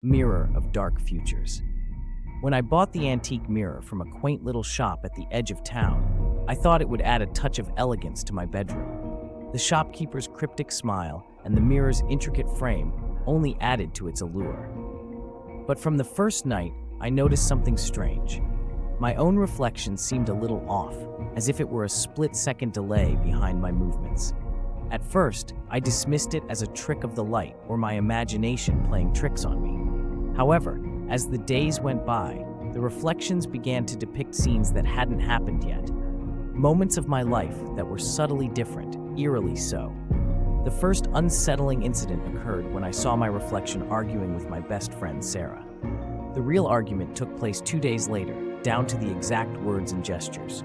Mirror of Dark Futures. When I bought the antique mirror from a quaint little shop at the edge of town, I thought it would add a touch of elegance to my bedroom. The shopkeeper's cryptic smile and the mirror's intricate frame only added to its allure. But from the first night, I noticed something strange. My own reflection seemed a little off, as if it were a split-second delay behind my movements. At first, I dismissed it as a trick of the light or my imagination playing tricks on me. However, as the days went by, the reflections began to depict scenes that hadn't happened yet. Moments of my life that were subtly different, eerily so. The first unsettling incident occurred when I saw my reflection arguing with my best friend Sarah. The real argument took place 2 days later, down to the exact words and gestures.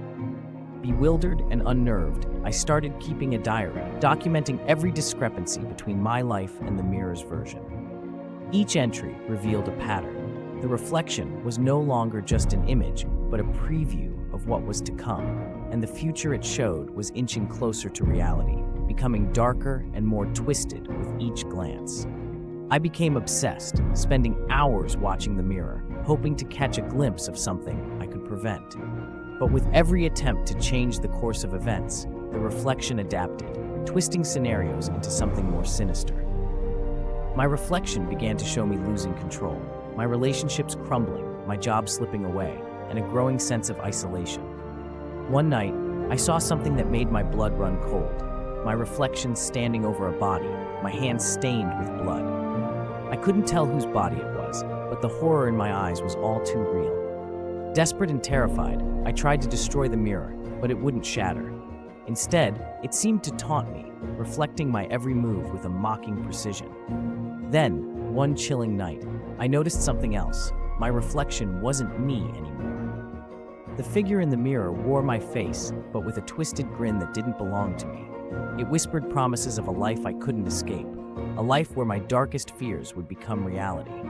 Bewildered and unnerved, I started keeping a diary, documenting every discrepancy between my life and the mirror's version. Each entry revealed a pattern. The reflection was no longer just an image, but a preview of what was to come, and the future it showed was inching closer to reality, becoming darker and more twisted with each glance. I became obsessed, spending hours watching the mirror, hoping to catch a glimpse of something I could prevent. But with every attempt to change the course of events, the reflection adapted, twisting scenarios into something more sinister. My reflection began to show me losing control, my relationships crumbling, my job slipping away, and a growing sense of isolation. One night, I saw something that made my blood run cold. My reflection standing over a body, my hands stained with blood. I couldn't tell whose body it was, but the horror in my eyes was all too real. Desperate and terrified, I tried to destroy the mirror, but it wouldn't shatter. Instead, it seemed to taunt me, reflecting my every move with a mocking precision. Then, one chilling night, I noticed something else. My reflection wasn't me anymore. The figure in the mirror wore my face, but with a twisted grin that didn't belong to me. It whispered promises of a life I couldn't escape, a life where my darkest fears would become reality.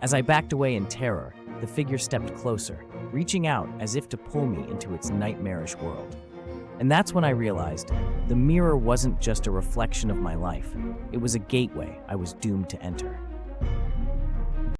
As I backed away in terror, the figure stepped closer, reaching out as if to pull me into its nightmarish world. And that's when I realized the mirror wasn't just a reflection of my life. It was a gateway I was doomed to enter.